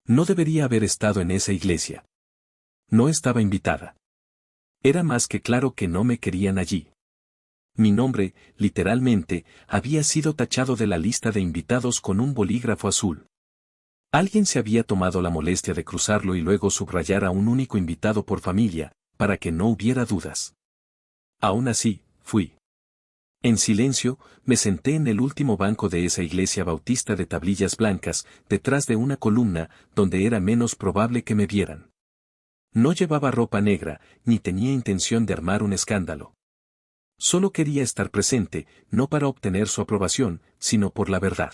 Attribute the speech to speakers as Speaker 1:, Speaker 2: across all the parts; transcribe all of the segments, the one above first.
Speaker 1: No debería haber estado en esa iglesia. No estaba invitada. Era más que claro que no me querían allí. Mi nombre, literalmente, había sido tachado de la lista de invitados con un bolígrafo azul. Alguien se había tomado la molestia de cruzarlo y luego subrayar a un único invitado por familia, para que no hubiera dudas. Aún así, fui. En silencio, me senté en el último banco de esa iglesia bautista de tablillas blancas, detrás de una columna, donde era menos probable que me vieran. No llevaba ropa negra, ni tenía intención de armar un escándalo. Solo quería estar presente, no para obtener su aprobación, sino por la verdad.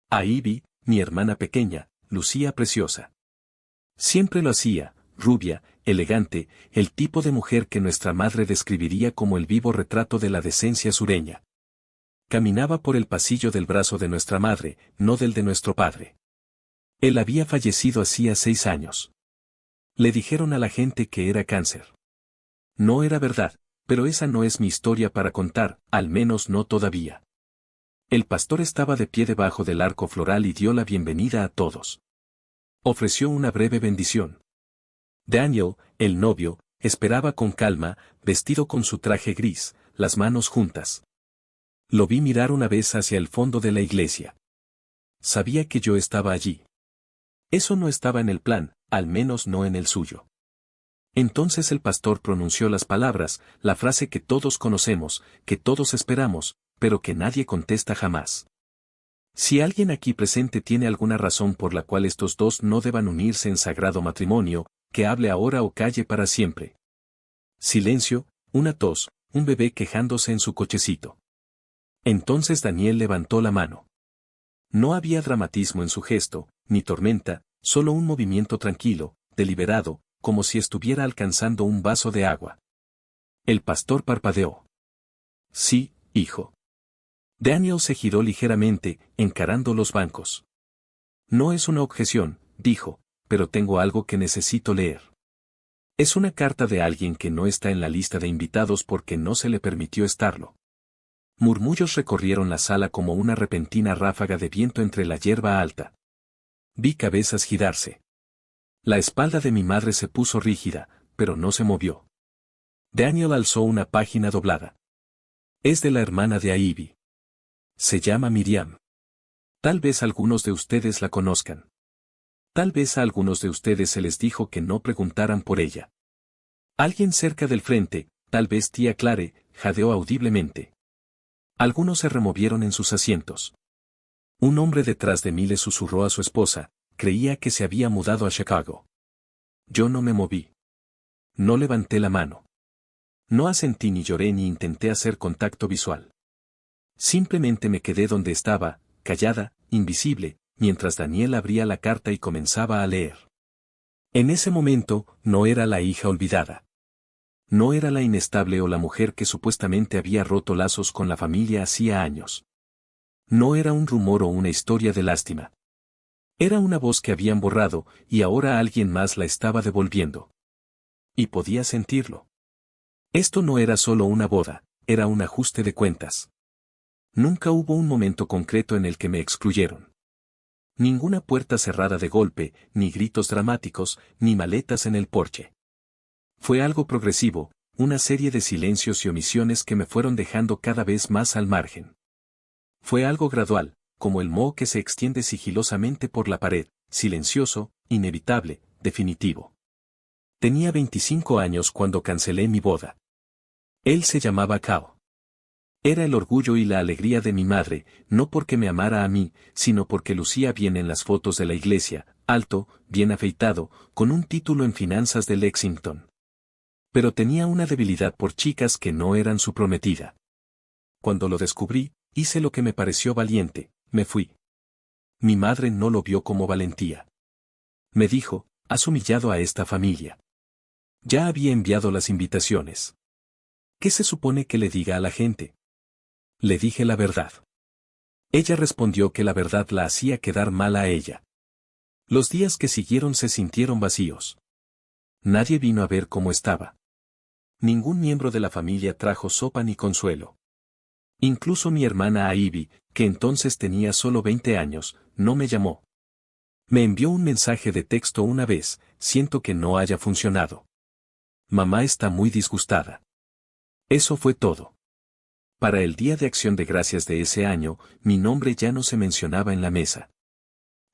Speaker 1: A Ivy, mi hermana pequeña, lucía preciosa. Siempre lo hacía, rubia, elegante, el tipo de mujer que nuestra madre describiría como el vivo retrato de la decencia sureña. Caminaba por el pasillo del brazo de nuestra madre, no del de nuestro padre. Él había fallecido hacía 6 años. Le dijeron a la gente que era cáncer. No era verdad, pero esa no es mi historia para contar, al menos no todavía. El pastor estaba de pie debajo del arco floral y dio la bienvenida a todos. Ofreció una breve bendición. Daniel, el novio, esperaba con calma, vestido con su traje gris, las manos juntas. Lo vi mirar una vez hacia el fondo de la iglesia. Sabía que yo estaba allí. Eso no estaba en el plan, al menos no en el suyo. Entonces el pastor pronunció las palabras, la frase que todos conocemos, que todos esperamos, pero que nadie contesta jamás. Si alguien aquí presente tiene alguna razón por la cual estos dos no deban unirse en sagrado matrimonio, que hable ahora o calle para siempre. Silencio, una tos, un bebé quejándose en su cochecito. Entonces Daniel levantó la mano. No había dramatismo en su gesto, ni tormenta, solo un movimiento tranquilo, deliberado, como si estuviera alcanzando un vaso de agua. El pastor parpadeó. Sí, hijo. Daniel se giró ligeramente, encarando los bancos. No es una objeción, dijo, pero tengo algo que necesito leer. Es una carta de alguien que no está en la lista de invitados porque no se le permitió estarlo. Murmullos recorrieron la sala como una repentina ráfaga de viento entre la hierba alta. Vi cabezas girarse. La espalda de mi madre se puso rígida, pero no se movió. Daniel alzó una página doblada. Es de la hermana de Ivy. Se llama Miriam. Tal vez algunos de ustedes la conozcan. Tal vez a algunos de ustedes se les dijo que no preguntaran por ella. Alguien cerca del frente, tal vez tía Clare, jadeó audiblemente. Algunos se removieron en sus asientos. Un hombre detrás de mí le susurró a su esposa, creía que se había mudado a Chicago. Yo no me moví. No levanté la mano. No asentí ni lloré ni intenté hacer contacto visual. Simplemente me quedé donde estaba, callada, invisible, mientras Daniel abría la carta y comenzaba a leer. En ese momento, no era la hija olvidada. No era la inestable o la mujer que supuestamente había roto lazos con la familia hacía años. No era un rumor o una historia de lástima. Era una voz que habían borrado, y ahora alguien más la estaba devolviendo. Y podía sentirlo. Esto no era solo una boda, era un ajuste de cuentas. Nunca hubo un momento concreto en el que me excluyeron. Ninguna puerta cerrada de golpe, ni gritos dramáticos, ni maletas en el porche. Fue algo progresivo, una serie de silencios y omisiones que me fueron dejando cada vez más al margen. Fue algo gradual, como el moho que se extiende sigilosamente por la pared, silencioso, inevitable, definitivo. Tenía 25 años cuando cancelé mi boda. Él se llamaba Cao. Era el orgullo y la alegría de mi madre, no porque me amara a mí, sino porque lucía bien en las fotos de la iglesia, alto, bien afeitado, con un título en finanzas de Lexington. Pero tenía una debilidad por chicas que no eran su prometida. Cuando lo descubrí, hice lo que me pareció valiente, me fui. Mi madre no lo vio como valentía. Me dijo, has humillado a esta familia. Ya había enviado las invitaciones. ¿Qué se supone que le diga a la gente? Le dije la verdad. Ella respondió que la verdad la hacía quedar mal a ella. Los días que siguieron se sintieron vacíos. Nadie vino a ver cómo estaba. Ningún miembro de la familia trajo sopa ni consuelo. Incluso mi hermana Ivy, que entonces tenía solo 20 años, no me llamó. Me envió un mensaje de texto una vez, siento que no haya funcionado. Mamá está muy disgustada. Eso fue todo. Para el Día de Acción de Gracias de ese año, mi nombre ya no se mencionaba en la mesa.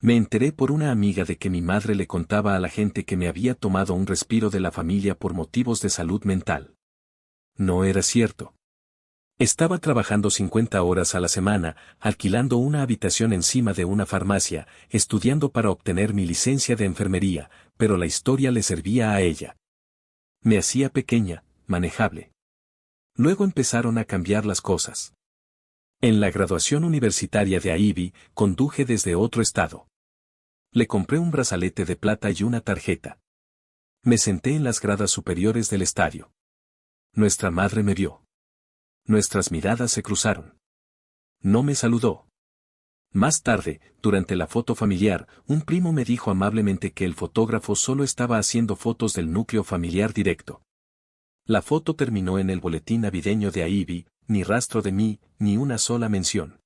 Speaker 1: Me enteré por una amiga de que mi madre le contaba a la gente que me había tomado un respiro de la familia por motivos de salud mental. No era cierto. Estaba trabajando 50 horas a la semana, alquilando una habitación encima de una farmacia, estudiando para obtener mi licencia de enfermería, pero la historia le servía a ella. Me hacía pequeña, manejable. Luego empezaron a cambiar las cosas. En la graduación universitaria de Ivy, conduje desde otro estado. Le compré un brazalete de plata y una tarjeta. Me senté en las gradas superiores del estadio. Nuestra madre me vio. Nuestras miradas se cruzaron. No me saludó. Más tarde, durante la foto familiar, un primo me dijo amablemente que el fotógrafo solo estaba haciendo fotos del núcleo familiar directo. La foto terminó en el boletín navideño de Ivy, ni rastro de mí, ni una sola mención.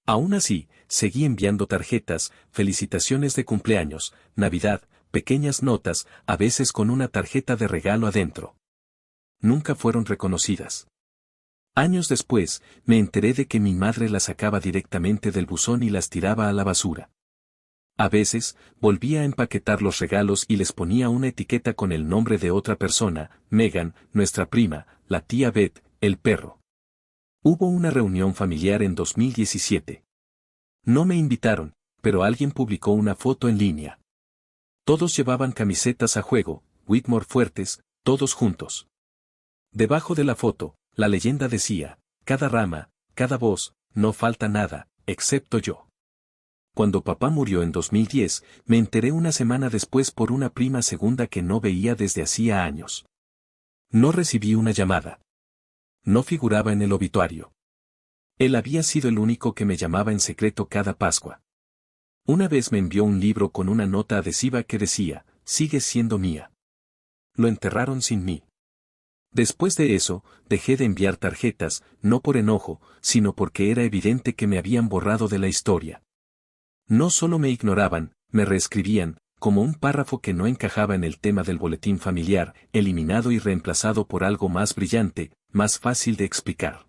Speaker 1: Aún así, seguí enviando tarjetas, felicitaciones de cumpleaños, Navidad, pequeñas notas, a veces con una tarjeta de regalo adentro. Nunca fueron reconocidas. Años después, me enteré de que mi madre las sacaba directamente del buzón y las tiraba a la basura. A veces, volvía a empaquetar los regalos y les ponía una etiqueta con el nombre de otra persona, Megan, nuestra prima, la tía Beth, el perro. Hubo una reunión familiar en 2017. No me invitaron, pero alguien publicó una foto en línea. Todos llevaban camisetas a juego, Whitmore fuertes, todos juntos. Debajo de la foto, la leyenda decía, cada rama, cada voz, no falta nada, excepto yo. Cuando papá murió en 2010, me enteré una semana después por una prima segunda que no veía desde hacía años. No recibí una llamada. No figuraba en el obituario. Él había sido el único que me llamaba en secreto cada Pascua. Una vez me envió un libro con una nota adhesiva que decía, sigues siendo mía. Lo enterraron sin mí. Después de eso, dejé de enviar tarjetas, no por enojo, sino porque era evidente que me habían borrado de la historia. No solo me ignoraban, me reescribían, como un párrafo que no encajaba en el tema del boletín familiar, eliminado y reemplazado por algo más brillante, más fácil de explicar.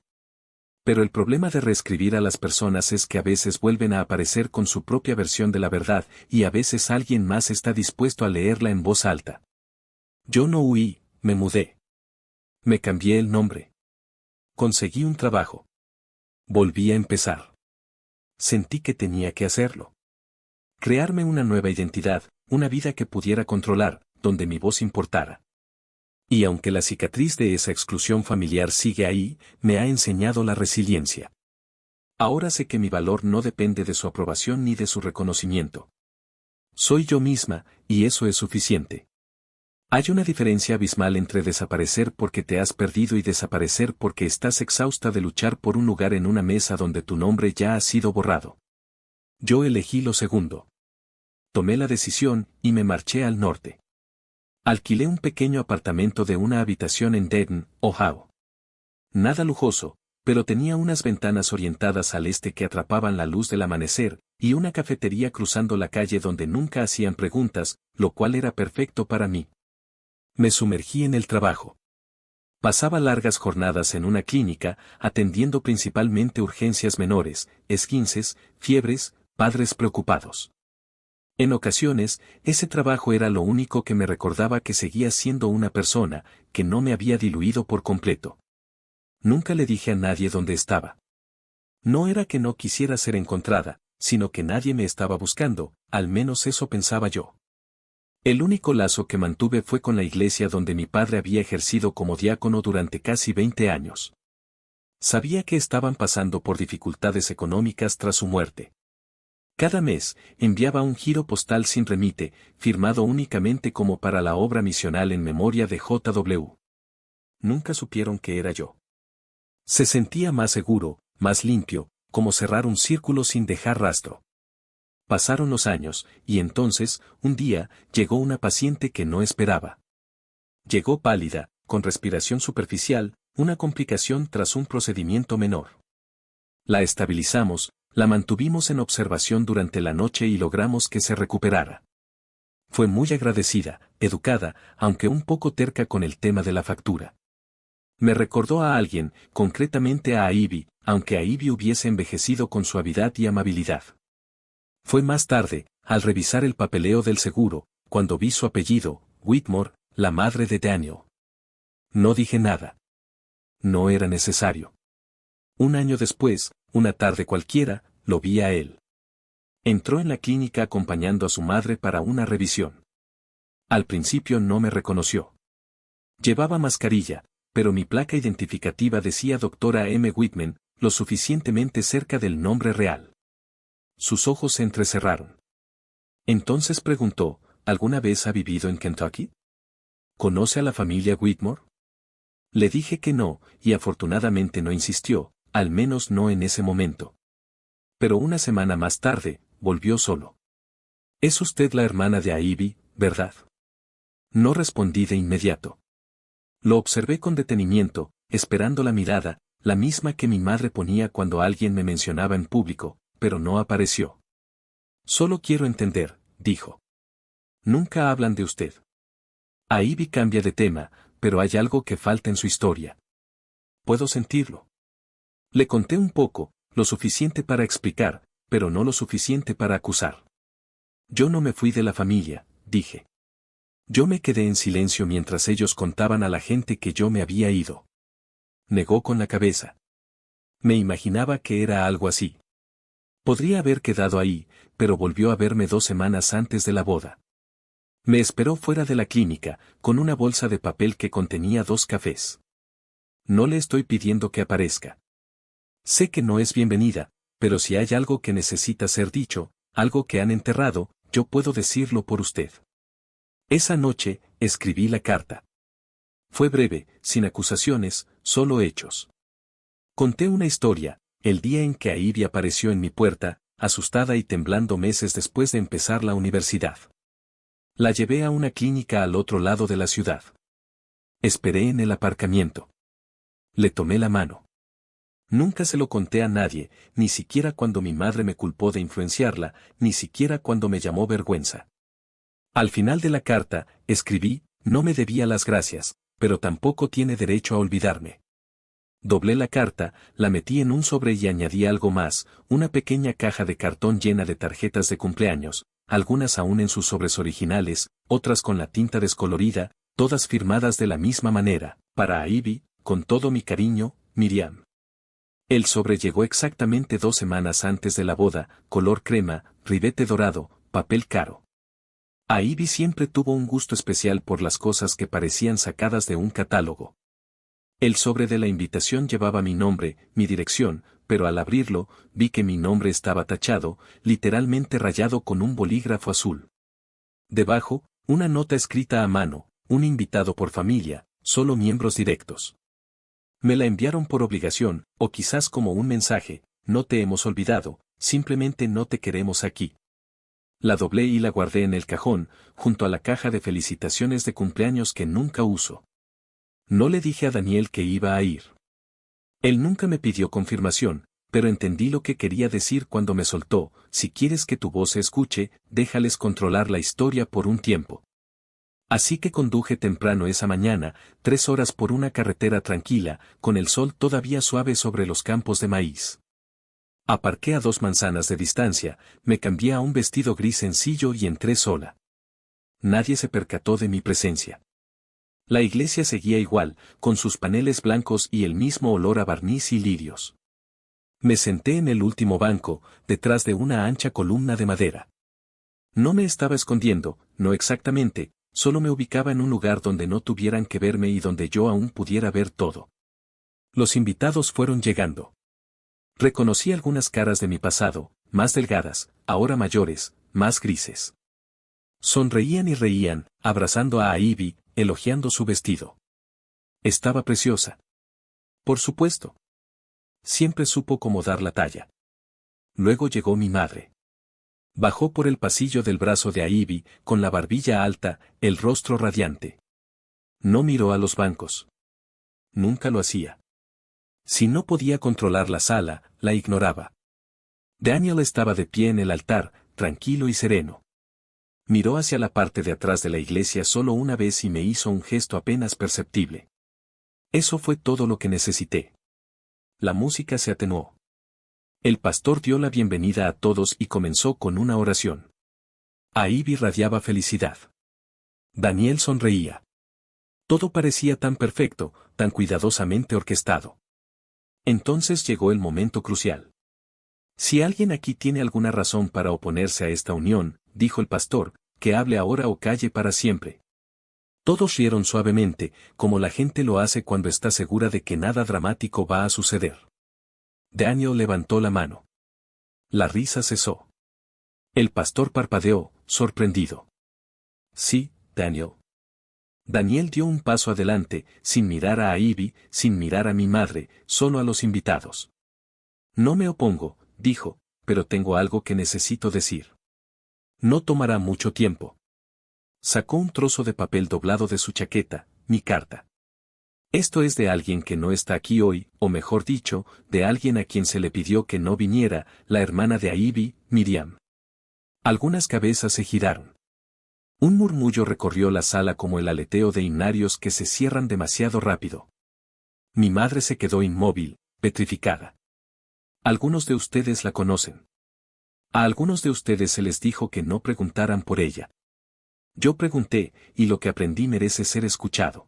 Speaker 1: Pero el problema de reescribir a las personas es que a veces vuelven a aparecer con su propia versión de la verdad, y a veces alguien más está dispuesto a leerla en voz alta. Yo no huí, me mudé. Me cambié el nombre. Conseguí un trabajo. Volví a empezar. Sentí que tenía que hacerlo. Crearme una nueva identidad, una vida que pudiera controlar, donde mi voz importara. Y aunque la cicatriz de esa exclusión familiar sigue ahí, me ha enseñado la resiliencia. Ahora sé que mi valor no depende de su aprobación ni de su reconocimiento. Soy yo misma, y eso es suficiente. Hay una diferencia abismal entre desaparecer porque te has perdido y desaparecer porque estás exhausta de luchar por un lugar en una mesa donde tu nombre ya ha sido borrado. Yo elegí lo segundo. Tomé la decisión y me marché al norte. Alquilé un pequeño apartamento de una habitación en Dayton, Ohio. Nada lujoso, pero tenía unas ventanas orientadas al este que atrapaban la luz del amanecer, y una cafetería cruzando la calle donde nunca hacían preguntas, lo cual era perfecto para mí. Me sumergí en el trabajo. Pasaba largas jornadas en una clínica, atendiendo principalmente urgencias menores, esguinces, fiebres, padres preocupados. En ocasiones, ese trabajo era lo único que me recordaba que seguía siendo una persona, que no me había diluido por completo. Nunca le dije a nadie dónde estaba. No era que no quisiera ser encontrada, sino que nadie me estaba buscando, al menos eso pensaba yo. El único lazo que mantuve fue con la iglesia donde mi padre había ejercido como diácono durante casi 20 años. Sabía que estaban pasando por dificultades económicas tras su muerte. Cada mes, enviaba un giro postal sin remite, firmado únicamente como para la obra misional en memoria de J.W. Nunca supieron que era yo. Se sentía más seguro, más limpio, como cerrar un círculo sin dejar rastro. Pasaron los años, y entonces, un día, llegó una paciente que no esperaba. Llegó pálida, con respiración superficial, una complicación tras un procedimiento menor. La estabilizamos, La mantuvimos en observación durante la noche y logramos que se recuperara. Fue muy agradecida, educada, aunque un poco terca con el tema de la factura. Me recordó a alguien, concretamente a Ivy, aunque Ivy hubiese envejecido con suavidad y amabilidad. Fue más tarde, al revisar el papeleo del seguro, cuando vi su apellido, Whitmore, la madre de Daniel. No dije nada. No era necesario. Un año después, una tarde cualquiera, lo vi a él. Entró en la clínica acompañando a su madre para una revisión. Al principio no me reconoció. Llevaba mascarilla, pero mi placa identificativa decía Dra. M. Whitman, lo suficientemente cerca del nombre real. Sus ojos se entrecerraron. Entonces preguntó, ¿alguna vez ha vivido en Kentucky? ¿Conoce a la familia Whitmore? Le dije que no, y afortunadamente no insistió, al menos no en ese momento. Pero una semana más tarde, volvió solo. Es usted la hermana de Ivy, ¿verdad? No respondí de inmediato. Lo observé con detenimiento, esperando la mirada, la misma que mi madre ponía cuando alguien me mencionaba en público, pero no apareció. Solo quiero entender, dijo. Nunca hablan de usted. Ivy cambia de tema, pero hay algo que falta en su historia. Puedo sentirlo. Le conté un poco, lo suficiente para explicar, pero no lo suficiente para acusar. Yo no me fui de la familia, dije. Yo me quedé en silencio mientras ellos contaban a la gente que yo me había ido. Negó con la cabeza. Me imaginaba que era algo así. Podría haber quedado ahí, pero volvió a verme 2 semanas antes de la boda. Me esperó fuera de la clínica, con una bolsa de papel que contenía 2 cafés. No le estoy pidiendo que aparezca. Sé que no es bienvenida, pero si hay algo que necesita ser dicho, algo que han enterrado, yo puedo decirlo por usted. Esa noche, escribí la carta. Fue breve, sin acusaciones, solo hechos. Conté una historia, el día en que Ivy apareció en mi puerta, asustada y temblando meses después de empezar la universidad. La llevé a una clínica al otro lado de la ciudad. Esperé en el aparcamiento. Le tomé la mano. Nunca se lo conté a nadie, ni siquiera cuando mi madre me culpó de influenciarla, ni siquiera cuando me llamó vergüenza. Al final de la carta, escribí, no me debía las gracias, pero tampoco tiene derecho a olvidarme. Doblé la carta, la metí en un sobre y añadí algo más, una pequeña caja de cartón llena de tarjetas de cumpleaños, algunas aún en sus sobres originales, otras con la tinta descolorida, todas firmadas de la misma manera, para Ivy, con todo mi cariño, Miriam. El sobre llegó exactamente 2 semanas antes de la boda, color crema, ribete dorado, papel caro. Ivy siempre tuvo un gusto especial por las cosas que parecían sacadas de un catálogo. El sobre de la invitación llevaba mi nombre, mi dirección, pero al abrirlo, vi que mi nombre estaba tachado, literalmente rayado con un bolígrafo azul. Debajo, una nota escrita a mano, un invitado por familia, solo miembros directos. Me la enviaron por obligación, o quizás como un mensaje, no te hemos olvidado, simplemente no te queremos aquí. La doblé y la guardé en el cajón, junto a la caja de felicitaciones de cumpleaños que nunca uso. No le dije a Daniel que iba a ir. Él nunca me pidió confirmación, pero entendí lo que quería decir cuando me soltó, si quieres que tu voz se escuche, déjales controlar la historia por un tiempo. Así que conduje temprano esa mañana, 3 horas por una carretera tranquila, con el sol todavía suave sobre los campos de maíz. Aparqué a 2 manzanas de distancia, me cambié a un vestido gris sencillo y entré sola. Nadie se percató de mi presencia. La iglesia seguía igual, con sus paneles blancos y el mismo olor a barniz y lirios. Me senté en el último banco, detrás de una ancha columna de madera. No me estaba escondiendo, no exactamente, solo me ubicaba en un lugar donde no tuvieran que verme y donde yo aún pudiera ver todo. Los invitados fueron llegando. Reconocí algunas caras de mi pasado, más delgadas, ahora mayores, más grises. Sonreían y reían, abrazando a Ivy, elogiando su vestido. Estaba preciosa. Por supuesto. Siempre supo cómo dar la talla. Luego llegó mi madre. Bajó por el pasillo del brazo de Ivy, con la barbilla alta, el rostro radiante. No miró a los bancos. Nunca lo hacía. Si no podía controlar la sala, la ignoraba. Daniel estaba de pie en el altar, tranquilo y sereno. Miró hacia la parte de atrás de la iglesia solo una vez y me hizo un gesto apenas perceptible. Eso fue todo lo que necesité. La música se atenuó. El pastor dio la bienvenida a todos y comenzó con una oración. Ivy radiaba felicidad. Daniel sonreía. Todo parecía tan perfecto, tan cuidadosamente orquestado. Entonces llegó el momento crucial. Si alguien aquí tiene alguna razón para oponerse a esta unión, dijo el pastor, que hable ahora o calle para siempre. Todos rieron suavemente, como la gente lo hace cuando está segura de que nada dramático va a suceder. Daniel levantó la mano. La risa cesó. El pastor parpadeó, sorprendido. Sí, Daniel. Daniel dio un paso adelante, sin mirar a Ivy, sin mirar a mi madre, solo a los invitados. No me opongo, dijo, pero tengo algo que necesito decir. No tomará mucho tiempo. Sacó un trozo de papel doblado de su chaqueta, mi carta. Esto es de alguien que no está aquí hoy, o mejor dicho, de alguien a quien se le pidió que no viniera, la hermana de Ivy, Miriam. Algunas cabezas se giraron. Un murmullo recorrió la sala como el aleteo de himnarios que se cierran demasiado rápido. Mi madre se quedó inmóvil, petrificada. Algunos de ustedes la conocen. A algunos de ustedes se les dijo que no preguntaran por ella. Yo pregunté, y lo que aprendí merece ser escuchado.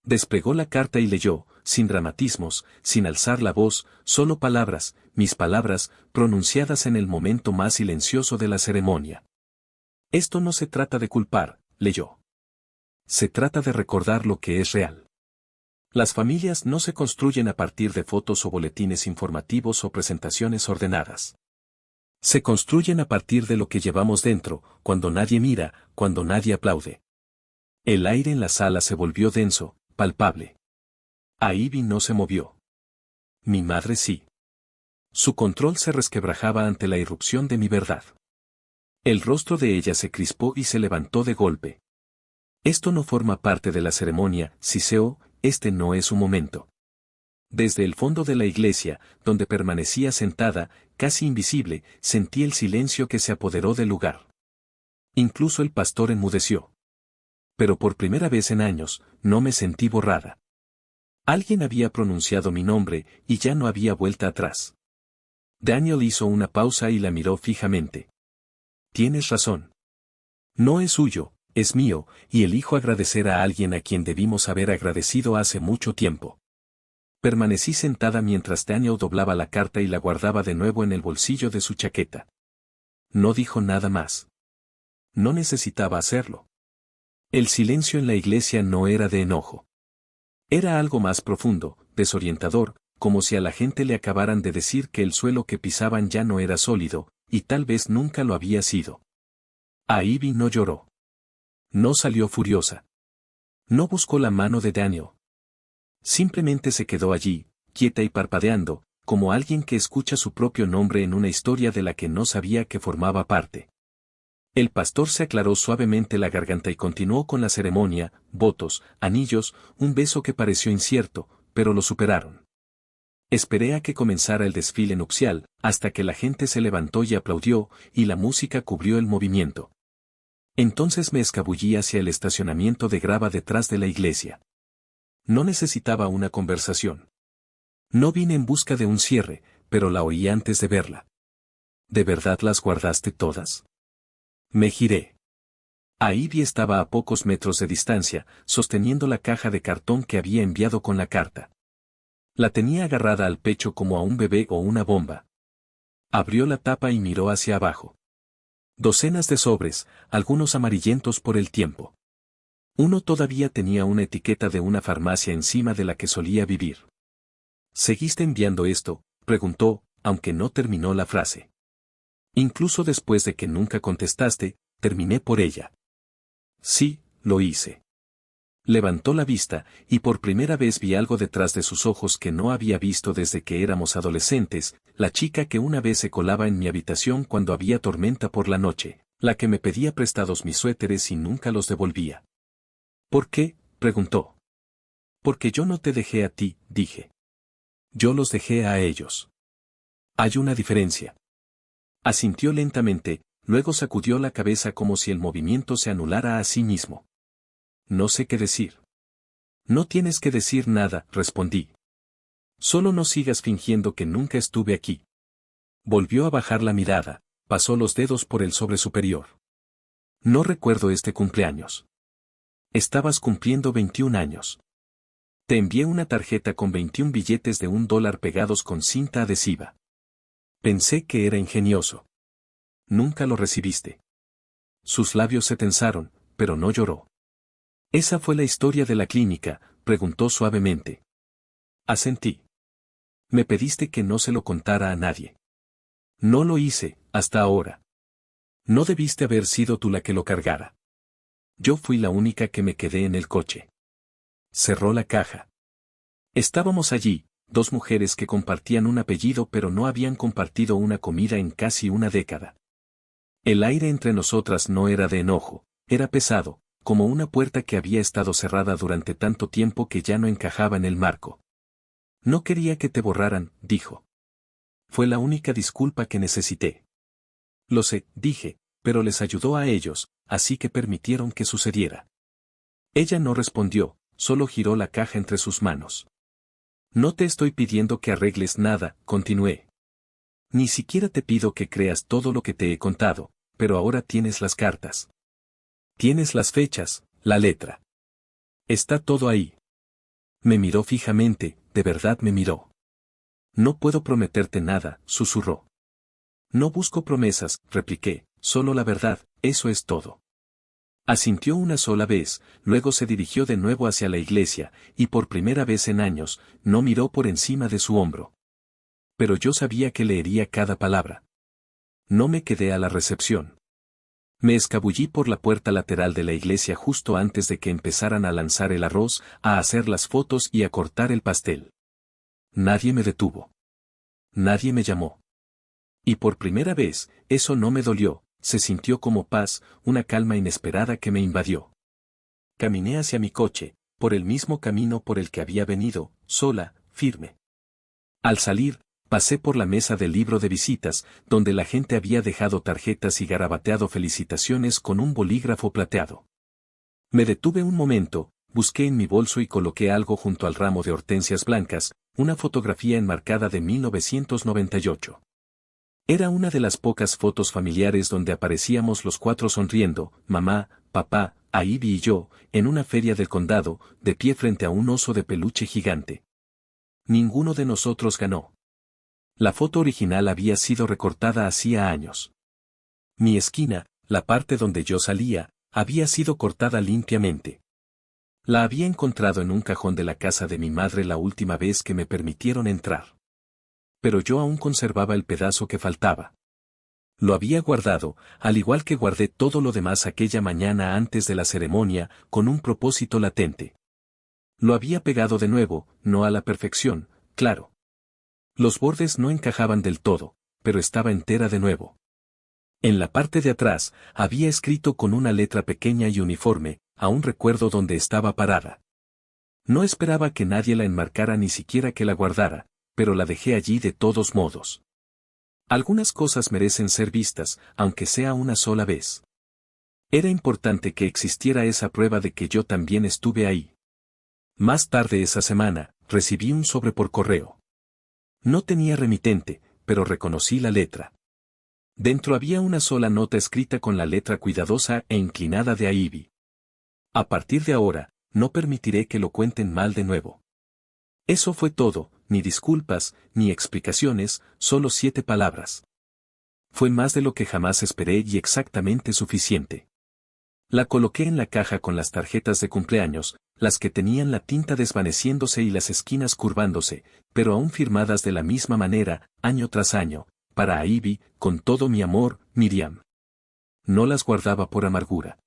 Speaker 1: Despegó la carta y leyó, sin dramatismos, sin alzar la voz, solo palabras, mis palabras, pronunciadas en el momento más silencioso de la ceremonia. Esto no se trata de culpar, leyó. Se trata de recordar lo que es real. Las familias no se construyen a partir de fotos o boletines informativos o presentaciones ordenadas. Se construyen a partir de lo que llevamos dentro, cuando nadie mira, cuando nadie aplaude. El aire en la sala se volvió denso, palpable. Ivy no se movió. Mi madre sí. Su control se resquebrajaba ante la irrupción de mi verdad. El rostro de ella se crispó y se levantó de golpe. Esto no forma parte de la ceremonia, Siseo, este no es su momento. Desde el fondo de la iglesia, donde permanecía sentada, casi invisible, sentí el silencio que se apoderó del lugar. Incluso el pastor enmudeció. Pero por primera vez en años, no me sentí borrada. Alguien había pronunciado mi nombre, y ya no había vuelta atrás. Daniel hizo una pausa y la miró fijamente. Tienes razón. No es suyo, es mío, y elijo agradecer a alguien a quien debimos haber agradecido hace mucho tiempo. Permanecí sentada mientras Daniel doblaba la carta y la guardaba de nuevo en el bolsillo de su chaqueta. No dijo nada más. No necesitaba hacerlo. El silencio en la iglesia no era de enojo. Era algo más profundo, desorientador, como si a la gente le acabaran de decir que el suelo que pisaban ya no era sólido, y tal vez nunca lo había sido. Ivy no lloró. No salió furiosa. No buscó la mano de Daniel. Simplemente se quedó allí, quieta y parpadeando, como alguien que escucha su propio nombre en una historia de la que no sabía que formaba parte. El pastor se aclaró suavemente la garganta y continuó con la ceremonia, votos, anillos, un beso que pareció incierto, pero lo superaron. Esperé a que comenzara el desfile nupcial, hasta que la gente se levantó y aplaudió, y la música cubrió el movimiento. Entonces me escabullí hacia el estacionamiento de grava detrás de la iglesia. No necesitaba una conversación. No vine en busca de un cierre, pero la oí antes de verla. ¿De verdad las guardaste todas? Me giré. Ivy estaba a pocos metros de distancia, sosteniendo la caja de cartón que había enviado con la carta. La tenía agarrada al pecho como a un bebé o una bomba. Abrió la tapa y miró hacia abajo. Docenas de sobres, algunos amarillentos por el tiempo. Uno todavía tenía una etiqueta de una farmacia encima de la que solía vivir. ¿Seguiste enviando esto?, preguntó, aunque no terminó la frase. Incluso después de que nunca contestaste, terminé por ella. Sí, lo hice. Levantó la vista, y por primera vez vi algo detrás de sus ojos que no había visto desde que éramos adolescentes, la chica que una vez se colaba en mi habitación cuando había tormenta por la noche, la que me pedía prestados mis suéteres y nunca los devolvía. ¿Por qué?, preguntó. Porque yo no te dejé a ti, dije. Yo los dejé a ellos. Hay una diferencia. Asintió lentamente, luego sacudió la cabeza como si el movimiento se anulara a sí mismo. No sé qué decir. No tienes que decir nada, respondí. Solo no sigas fingiendo que nunca estuve aquí. Volvió a bajar la mirada, pasó los dedos por el sobre superior. No recuerdo este cumpleaños. Estabas cumpliendo 21 años. Te envié una tarjeta con 21 billetes de $1 pegados con cinta adhesiva. Pensé que era ingenioso. Nunca lo recibiste. Sus labios se tensaron, pero no lloró. ¿Esa fue la historia de la clínica?, preguntó suavemente. Asentí. Me pediste que no se lo contara a nadie. No lo hice, hasta ahora. No debiste haber sido tú la que lo cargara. Yo fui la única que me quedé en el coche. Cerró la caja. Estábamos allí, dos mujeres que compartían un apellido pero no habían compartido una comida en casi una década. El aire entre nosotras no era de enojo, era pesado, como una puerta que había estado cerrada durante tanto tiempo que ya no encajaba en el marco. No quería que te borraran, dijo. Fue la única disculpa que necesité. Lo sé, dije, pero les ayudó a ellos, así que permitieron que sucediera. Ella no respondió, solo giró la caja entre sus manos. No te estoy pidiendo que arregles nada, continué. Ni siquiera te pido que creas todo lo que te he contado, pero ahora tienes las cartas. Tienes las fechas, la letra. Está todo ahí. Me miró fijamente, de verdad me miró. No puedo prometerte nada, susurró. No busco promesas, repliqué, solo la verdad, eso es todo. Asintió una sola vez, luego se dirigió de nuevo hacia la iglesia, y por primera vez en años, no miró por encima de su hombro. Pero yo sabía que leería cada palabra. No me quedé a la recepción. Me escabullí por la puerta lateral de la iglesia justo antes de que empezaran a lanzar el arroz, a hacer las fotos y a cortar el pastel. Nadie me detuvo. Nadie me llamó. Y por primera vez, eso no me dolió, se sintió como paz, una calma inesperada que me invadió. Caminé hacia mi coche, por el mismo camino por el que había venido, sola, firme. Al salir, pasé por la mesa del libro de visitas, donde la gente había dejado tarjetas y garabateado felicitaciones con un bolígrafo plateado. Me detuve un momento, busqué en mi bolso y coloqué algo junto al ramo de hortensias blancas, una fotografía enmarcada de 1998. Era una de las pocas fotos familiares donde aparecíamos los cuatro sonriendo, mamá, papá, Ivy y yo, en una feria del condado, de pie frente a un oso de peluche gigante. Ninguno de nosotros ganó. La foto original había sido recortada hacía años. Mi esquina, la parte donde yo salía, había sido cortada limpiamente. La había encontrado en un cajón de la casa de mi madre la última vez que me permitieron entrar. Pero yo aún conservaba el pedazo que faltaba. Lo había guardado, al igual que guardé todo lo demás aquella mañana antes de la ceremonia, con un propósito latente. Lo había pegado de nuevo, no a la perfección, claro. Los bordes no encajaban del todo, pero estaba entera de nuevo. En la parte de atrás, había escrito con una letra pequeña y uniforme, aún recuerdo dónde estaba parada. No esperaba que nadie la enmarcara ni siquiera que la guardara, pero la dejé allí de todos modos. Algunas cosas merecen ser vistas, aunque sea una sola vez. Era importante que existiera esa prueba de que yo también estuve ahí. Más tarde esa semana, recibí un sobre por correo. No tenía remitente, pero reconocí la letra. Dentro había una sola nota escrita con la letra cuidadosa e inclinada de Ivy. A partir de ahora, no permitiré que lo cuenten mal de nuevo. Eso fue todo, ni disculpas, ni explicaciones, solo 7 palabras. Fue más de lo que jamás esperé y exactamente suficiente. La coloqué en la caja con las tarjetas de cumpleaños, las que tenían la tinta desvaneciéndose y las esquinas curvándose, pero aún firmadas de la misma manera, año tras año, para Ivy, con todo mi amor, Miriam. No las guardaba por amargura.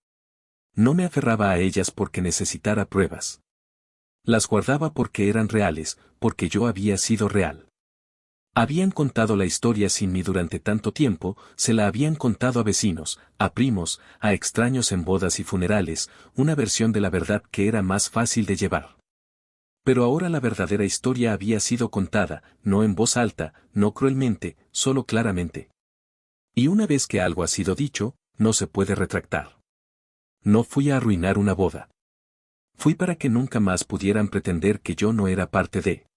Speaker 1: No me aferraba a ellas porque necesitara pruebas. Las guardaba porque eran reales, porque yo había sido real. Habían contado la historia sin mí durante tanto tiempo, se la habían contado a vecinos, a primos, a extraños en bodas y funerales, una versión de la verdad que era más fácil de llevar. Pero ahora la verdadera historia había sido contada, no en voz alta, no cruelmente, solo claramente. Y una vez que algo ha sido dicho, no se puede retractar. No fui a arruinar una boda. Fui para que nunca más pudieran pretender que yo no era parte de.